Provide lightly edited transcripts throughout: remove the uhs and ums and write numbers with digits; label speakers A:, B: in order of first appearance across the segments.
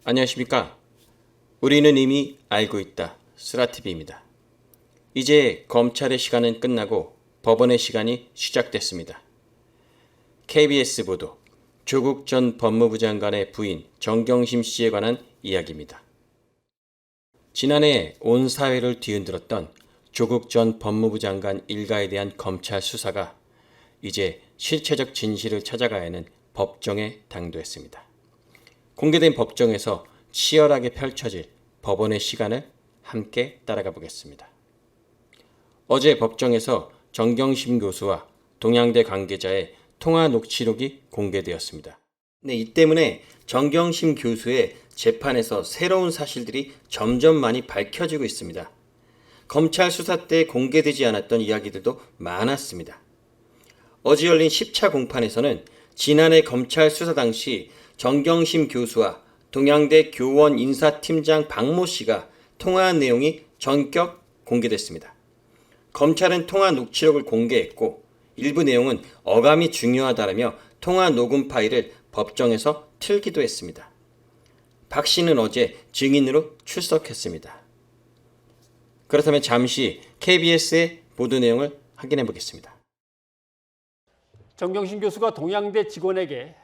A: 안녕하십니까? 우리는 이미 알고 있다. 쓰라TV입니다. 이제 검찰의 시간은 끝나고 법원의 시간이 시작됐습니다. KBS 보도, 조국 전 법무부 장관의 부인 정경심 씨에 관한 이야기입니다. 지난해 온 사회를 뒤흔들었던 조국 전 법무부 장관 일가에 대한 검찰 수사가 이제 실체적 진실을 찾아가야 하는 법정에 당도했습니다. 공개된 법정에서 치열하게 펼쳐질 법원의 시간을 함께 따라가 보겠습니다. 어제 법정에서 정경심 교수와 동양대 관계자의 통화 녹취록이 공개되었습니다. 이 때문에 정경심 교수의 재판에서 새로운 사실들이 점점 많이 밝혀지고 있습니다. 검찰 수사 때 공개되지 않았던 이야기들도 많았습니다. 어제 열린 10차 공판에서는 지난해 검찰 수사 당시 정경심 교수와 동양대 교원 인사팀장 박모 씨가 통화한 내용이 전격 공개됐습니다. 검찰은 통화 녹취록을 공개했고 일부 내용은 어감이 중요하다라며 통화 녹음 파일을 법정에서 틀기도 했습니다. 박 씨는 어제 증인으로 출석했습니다. 그렇다면 잠시 KBS의 보도 내용을 확인해 보겠습니다.
B: 정경심 교수가 동양대 직원에게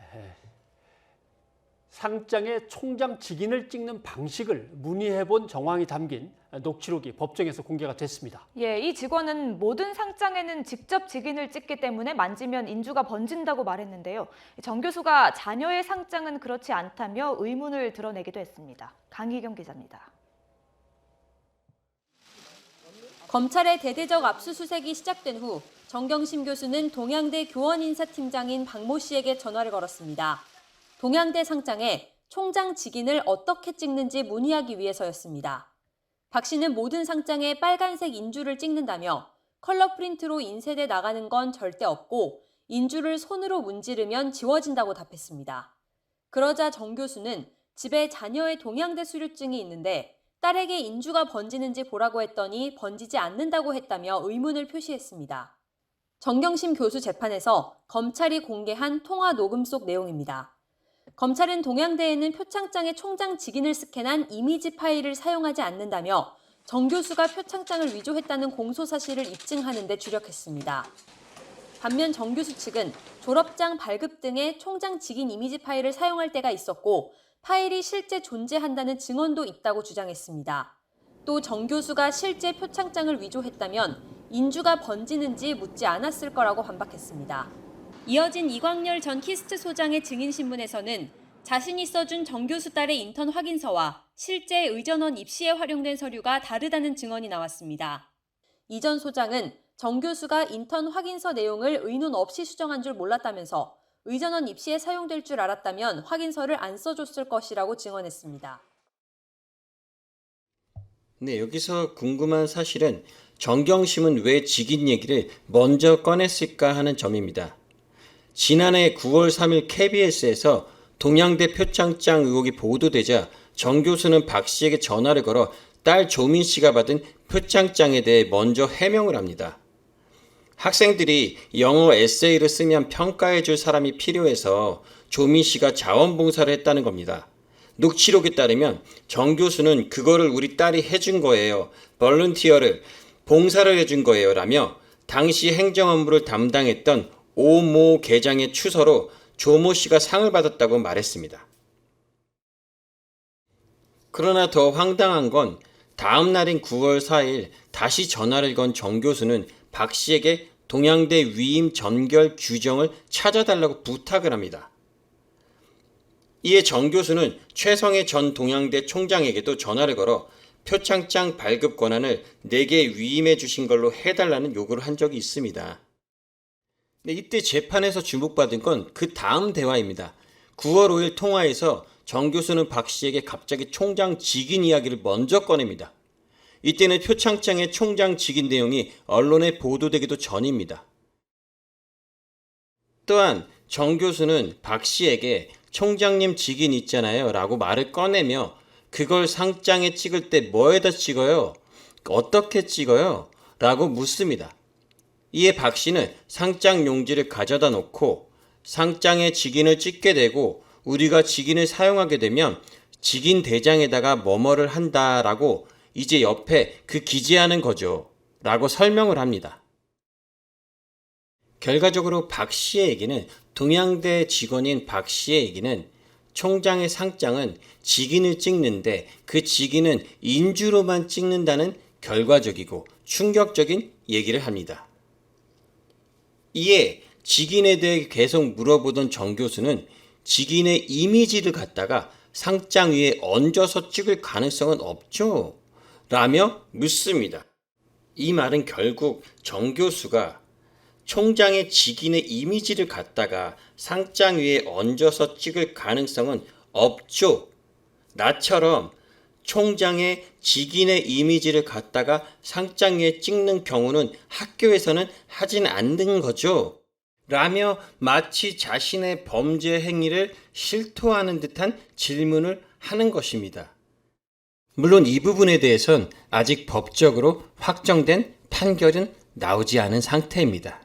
B: 상장의 총장 직인을 찍는 방식을 문의해본 정황이 담긴 녹취록이 법정에서 공개가 됐습니다.
C: 이 직원은 모든 상장에는 직접 직인을 찍기 때문에 만지면 인주가 번진다고 말했는데요. 정 교수가 자녀의 상장은 그렇지 않다며 의문을 드러내기도 했습니다. 강희경 기자입니다.
D: 검찰의 대대적 압수수색이 시작된 후 정경심 교수는 동양대 교원인사팀장인 박모 씨에게 전화를 걸었습니다. 동양대 상장에 총장 직인을 어떻게 찍는지 문의하기 위해서였습니다. 박 씨는 모든 상장에 빨간색 인주를 찍는다며 컬러 프린트로 인쇄돼 나가는 건 절대 없고 인주를 손으로 문지르면 지워진다고 답했습니다. 그러자 정 교수는 집에 자녀의 동양대 수료증이 있는데 딸에게 인주가 번지는지 보라고 했더니 번지지 않는다고 했다며 의문을 표시했습니다. 정경심 교수 재판에서 검찰이 공개한 통화 녹음 속 내용입니다. 검찰은 동양대에는 표창장에 총장 직인을 스캔한 이미지 파일을 사용하지 않는다며 정 교수가 표창장을 위조했다는 공소 사실을 입증하는 데 주력했습니다. 반면 정 교수 측은 졸업장 발급 등의 총장 직인 이미지 파일을 사용할 때가 있었고 파일이 실제 존재한다는 증언도 있다고 주장했습니다. 또 정 교수가 실제 표창장을 위조했다면 인주가 번지는지 묻지 않았을 거라고 반박했습니다. 이어진 이광열 전 키스트 소장의 증인 신문에서는 자신이 써준 정 교수 딸의 인턴 확인서와 실제 의전원 입시에 활용된 서류가 다르다는 증언이 나왔습니다. 이 전 소장은 정 교수가 인턴 확인서 내용을 의논 없이 수정한 줄 몰랐다면서 의전원 입시에 사용될 줄 알았다면 확인서를 안 써줬을 것이라고 증언했습니다.
A: 여기서 궁금한 사실은 정경심은 왜 직인 얘기를 먼저 꺼냈을까 하는 점입니다. 지난해 9월 3일 KBS에서 동양대 표창장 의혹이 보도되자 정 교수는 박 씨에게 전화를 걸어 딸 조민 씨가 받은 표창장에 대해 먼저 해명을 합니다. 학생들이 영어 에세이를 쓰면 평가해 줄 사람이 필요해서 조민 씨가 자원봉사를 했다는 겁니다. 녹취록에 따르면 정 교수는 그거를 우리 딸이 해준 거예요. 볼런티어를 봉사를 해준 거예요. 라며 당시 행정 업무를 담당했던 오모 계장의 추서로 조모 씨가 상을 받았다고 말했습니다. 그러나 더 황당한 건 다음 날인 9월 4일 다시 전화를 건 정 교수는 박 씨에게 동양대 위임 전결 규정을 찾아달라고 부탁을 합니다. 이에 정 교수는 최성해 전 동양대 총장에게도 전화를 걸어 표창장 발급 권한을 내게 위임해 주신 걸로 해달라는 요구를 한 적이 있습니다. 이때 재판에서 주목받은 건 그 다음 대화입니다. 9월 5일 통화에서 정 교수는 박 씨에게 갑자기 총장 직인 이야기를 먼저 꺼냅니다. 이때는 표창장의 총장 직인 내용이 언론에 보도되기도 전입니다. 또한 정 교수는 박 씨에게 총장님 직인 있잖아요 라고 말을 꺼내며 그걸 상장에 찍을 때 뭐에다 찍어요? 어떻게 찍어요? 라고 묻습니다. 이에 박 씨는 상장 용지를 가져다 놓고 상장에 직인을 찍게 되고 우리가 직인을 사용하게 되면 직인 대장에다가 뭐뭐를 한다라고 이제 옆에 그 기재하는 거죠. 라고 설명을 합니다. 결과적으로 박 씨의 얘기는, 동양대 직원인 박 씨의 얘기는, 총장의 상장은 직인을 찍는데 그 직인은 인주로만 찍는다는 결과적이고 충격적인 얘기를 합니다. 이에 직인에 대해 계속 물어보던 정 교수는 직인의 이미지를 갖다가 상장 위에 얹어서 찍을 가능성은 없죠? 라며 묻습니다. 이 말은 결국 정 교수가 총장의 직인의 이미지를 갖다가 상장 위에 얹어서 찍을 가능성은 없죠. 나처럼 총장의 직인의 이미지를 갖다가 상장 위에 찍는 경우는 학교에서는 하진 않는 거죠. 라며 마치 자신의 범죄 행위를 실토하는 듯한 질문을 하는 것입니다. 물론 이 부분에 대해선 아직 법적으로 확정된 판결은 나오지 않은 상태입니다.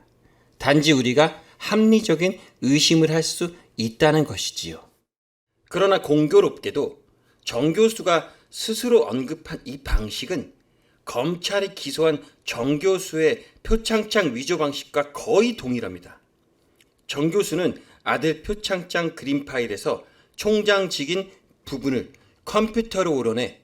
A: 단지 우리가 합리적인 의심을 할 수 있다는 것이지요. 그러나 공교롭게도 정 교수가 스스로 언급한 이 방식은 검찰이 기소한 정 교수의 표창장 위조 방식과 거의 동일합니다. 정 교수는 아들 표창장 그림 파일에서 총장 직인 부분을 컴퓨터로 오려내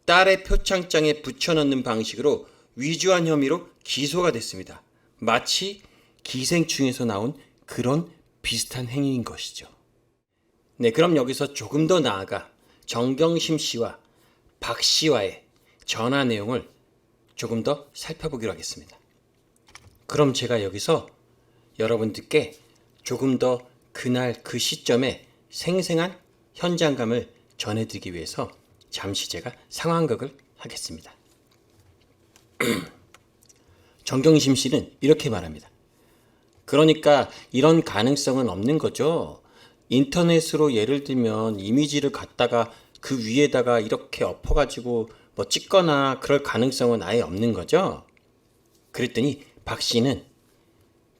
A: 딸의 표창장에 붙여넣는 방식으로 위조한 혐의로 기소가 됐습니다. 마치 기생충에서 나온 그런 비슷한 행위인 것이죠. 네, 그럼 여기서 조금 더 나아가 정경심 씨와 박 씨와의 전화 내용을 조금 더 살펴보기로 하겠습니다. 그럼 제가 여기서 여러분들께 조금 더 그날 그 시점에 생생한 현장감을 전해드리기 위해서 잠시 제가 상황극을 하겠습니다. 정경심 씨는 이렇게 말합니다. 그러니까 이런 가능성은 없는 거죠. 인터넷으로 예를 들면 이미지를 갖다가 그 위에다가 이렇게 엎어가지고 뭐 찍거나 그럴 가능성은 아예 없는 거죠. 그랬더니 박 씨는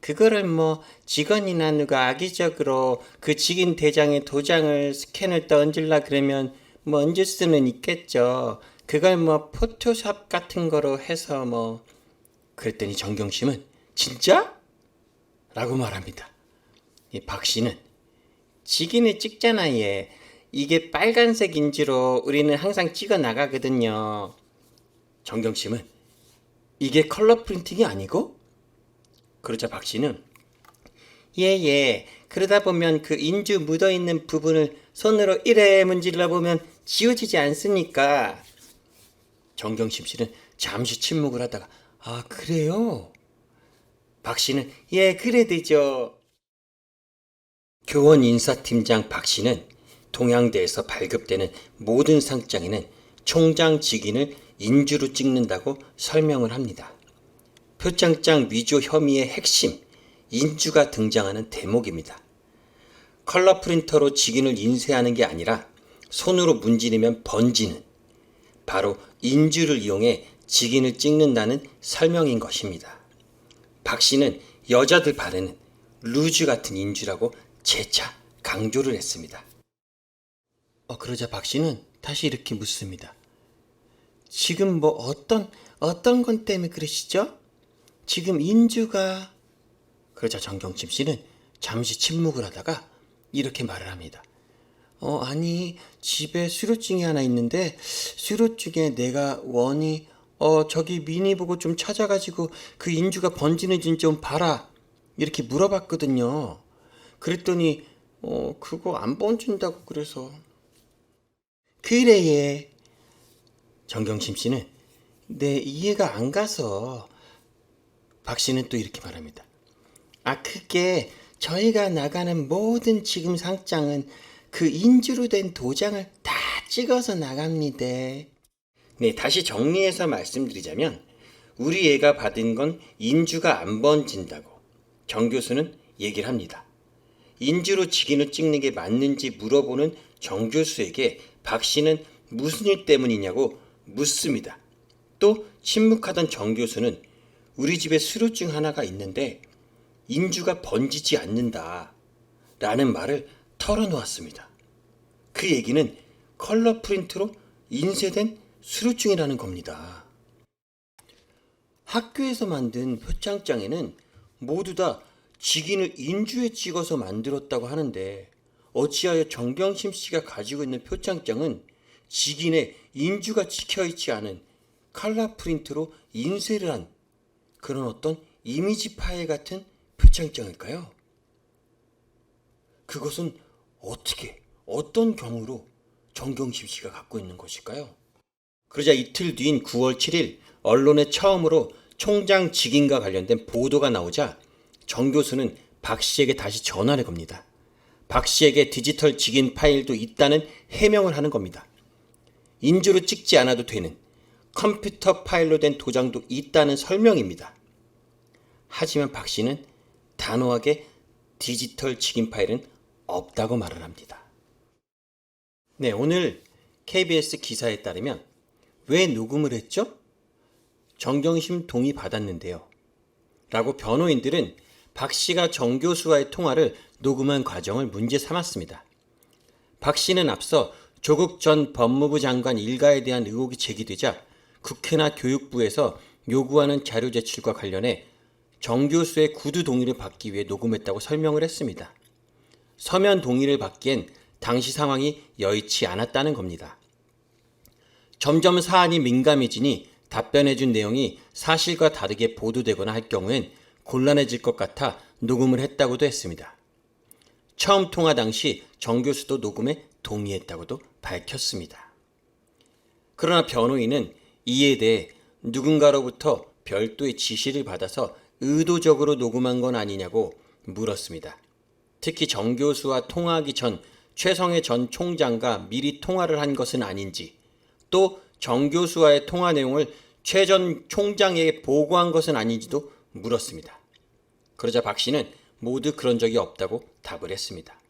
A: 그거를 뭐 직원이나 누가 악의적으로 그 직인 대장의 도장을 스캔을 얹으려 그러면 뭐 얹을 수는 있겠죠. 그걸 뭐 포토샵 같은 거로 해서 뭐. 그랬더니 정경심은 진짜? 라고 말합니다. 이 박 씨는 직인을 찍잖아 얘. 이게 빨간색 인지로 우리는 항상 찍어 나가거든요. 정경심은 이게 컬러 프린팅이 아니고? 그러자 박 씨는 예. 그러다 보면 그 인주 묻어있는 부분을 손으로 이래 문질러 보면 지워지지 않습니까? 정경심 씨는 잠시 침묵을 하다가 아 그래요? 박 씨는 예 그래 되죠. 교원 인사팀장 박 씨는 동양대에서 발급되는 모든 상장에는 총장 직인을 인주로 찍는다고 설명을 합니다. 표창장 위조 혐의의 핵심, 인주가 등장하는 대목입니다. 컬러 프린터로 직인을 인쇄하는 게 아니라 손으로 문지르면 번지는, 바로 인주를 이용해 직인을 찍는다는 설명인 것입니다. 박 씨는 여자들 발에는 루즈 같은 인주라고 재차 강조를 했습니다. 그러자 박 씨는 다시 이렇게 묻습니다. 지금 뭐 어떤 건 때문에 그러시죠? 지금 인주가... 그러자 정경심 씨는 잠시 침묵을 하다가 이렇게 말을 합니다. 아니 집에 수료증이 하나 있는데 수료증에 내가 원이 저기 미니 보고 좀 찾아가지고 그 인주가 번지는지 좀 봐라 이렇게 물어봤거든요. 그랬더니 그거 안 번진다고 그래서. 그래 얘. 정경심 씨는 내 이해가 안 가서. 박 씨는 또 이렇게 말합니다. 그게 저희가 나가는 모든 지금 상장은 그 인주로 된 도장을 다 찍어서 나갑니다. 네, 다시 정리해서 말씀드리자면 우리 애가 받은 건 인주가 안 번진다고 정 교수는 얘기를 합니다. 인주로 직인을 찍는 게 맞는지 물어보는 정 교수에게 박 씨는 무슨 일 때문이냐고 묻습니다. 또 침묵하던 정 교수는 우리 집에 수료증 하나가 있는데 인주가 번지지 않는다 라는 말을 털어놓았습니다. 그 얘기는 컬러 프린트로 인쇄된 수료증이라는 겁니다. 학교에서 만든 표창장에는 모두 다 직인을 인주에 찍어서 만들었다고 하는데 어찌하여 정경심 씨가 가지고 있는 표창장은 직인의 인주가 찍혀있지 않은 컬러 프린트로 인쇄를 한 그런 어떤 이미지 파일 같은 표창장일까요? 그것은 어떻게, 어떤 경우로 정경심 씨가 갖고 있는 것일까요? 그러자 이틀 뒤인 9월 7일 언론에 처음으로 총장 직인과 관련된 보도가 나오자 정 교수는 박 씨에게 다시 전화를 겁니다. 박 씨에게 디지털 직인 파일도 있다는 해명을 하는 겁니다. 인주로 찍지 않아도 되는 컴퓨터 파일로 된 도장도 있다는 설명입니다. 하지만 박 씨는 단호하게 디지털 직인 파일은 없다고 말을 합니다. 네, 오늘 KBS 기사에 따르면 왜 녹음을 했죠? 정경심 동의 받았는데요. 라고 변호인들은 박 씨가 정 교수와의 통화를 녹음한 과정을 문제 삼았습니다. 박 씨는 앞서 조국 전 법무부 장관 일가에 대한 의혹이 제기되자 국회나 교육부에서 요구하는 자료 제출과 관련해 정 교수의 구두 동의를 받기 위해 녹음했다고 설명을 했습니다. 서면 동의를 받기엔 당시 상황이 여의치 않았다는 겁니다. 점점 사안이 민감해지니 답변해준 내용이 사실과 다르게 보도되거나 할 경우엔 곤란해질 것 같아 녹음을 했다고도 했습니다. 처음 통화 당시 정 교수도 녹음에 동의했다고도 밝혔습니다. 그러나 변호인은 이에 대해 누군가로부터 별도의 지시를 받아서 의도적으로 녹음한 건 아니냐고 물었습니다. 특히 정 교수와 통화하기 전 최성해 전 총장과 미리 통화를 한 것은 아닌지, 또 정 교수와의 통화 내용을 최 전 총장에게 보고한 것은 아닌지도 물었습니다. 그러자 박 씨는 모두 그런 적이 없다고 답을 했습니다.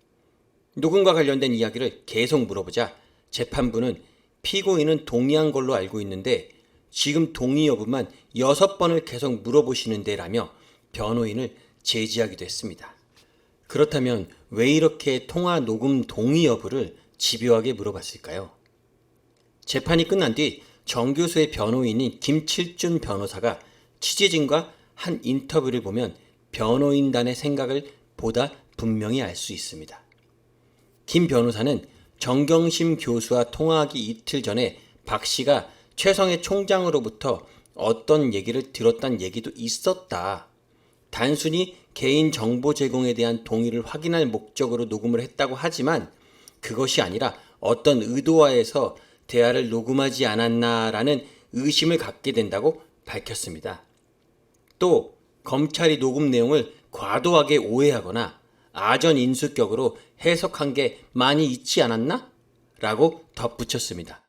A: 녹음과 관련된 이야기를 계속 물어보자 재판부는 피고인은 동의한 걸로 알고 있는데 지금 동의 여부만 6번을 계속 물어보시는데 라며 변호인을 제지하기도 했습니다. 그렇다면 왜 이렇게 통화 녹음 동의 여부를 집요하게 물어봤을까요? 재판이 끝난 뒤 정 교수의 변호인인 김칠준 변호사가 취재진과 한 인터뷰를 보면 변호인단의 생각을 보다 분명히 알 수 있습니다. 김 변호사는 정경심 교수와 통화하기 이틀 전에 박 씨가 최성해 총장으로부터 어떤 얘기를 들었다는 얘기도 있었다. 단순히 개인 정보 제공에 대한 동의를 확인할 목적으로 녹음을 했다고 하지만 그것이 아니라 어떤 의도하에서 대화를 녹음하지 않았나라는 의심을 갖게 된다고 밝혔습니다. 또 검찰이 녹음 내용을 과도하게 오해하거나 아전 인수격으로 해석한 게 많이 있지 않았나? 라고 덧붙였습니다.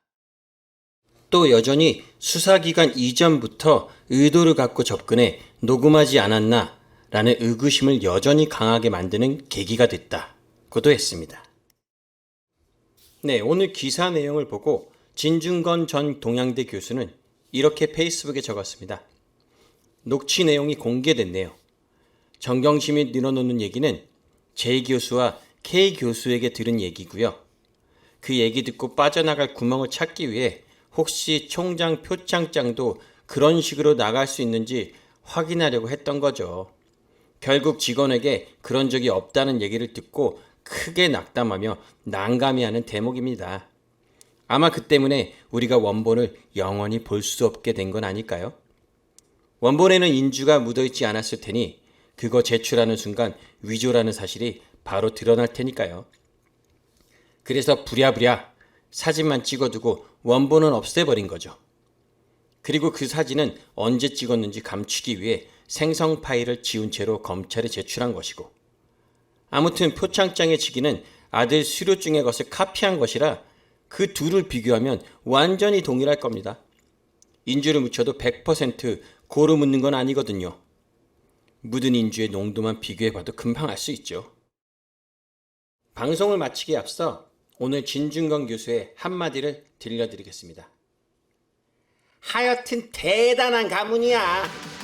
A: 또 여전히 수사기간 이전부터 의도를 갖고 접근해 녹음하지 않았나? 라는 의구심을 여전히 강하게 만드는 계기가 됐다고도 했습니다. 네, 오늘 기사 내용을 보고 진중권 전 동양대 교수는 이렇게 페이스북에 적었습니다. 녹취 내용이 공개됐네요. 정경심이 늘어놓는 얘기는 J 교수와 K 교수에게 들은 얘기고요. 그 얘기 듣고 빠져나갈 구멍을 찾기 위해 혹시 총장 표창장도 그런 식으로 나갈 수 있는지 확인하려고 했던 거죠. 결국 직원에게 그런 적이 없다는 얘기를 듣고 크게 낙담하며 난감해하는 대목입니다. 아마 그 때문에 우리가 원본을 영원히 볼 수 없게 된 건 아닐까요? 원본에는 인주가 묻어있지 않았을 테니 그거 제출하는 순간 위조라는 사실이 바로 드러날 테니까요. 그래서 부랴부랴 사진만 찍어두고 원본은 없애버린 거죠. 그리고 그 사진은 언제 찍었는지 감추기 위해 생성 파일을 지운 채로 검찰에 제출한 것이고, 아무튼 표창장의 직인은 아들 수료증의 것을 카피한 것이라 그 둘을 비교하면 완전히 동일할 겁니다. 인주를 묻혀도 100% 고루 묻는 건 아니거든요. 묻은 인주의 농도만 비교해봐도 금방 알 수 있죠. 방송을 마치기에 앞서 오늘 진중권 교수의 한마디를 들려드리겠습니다. 하여튼 대단한 가문이야.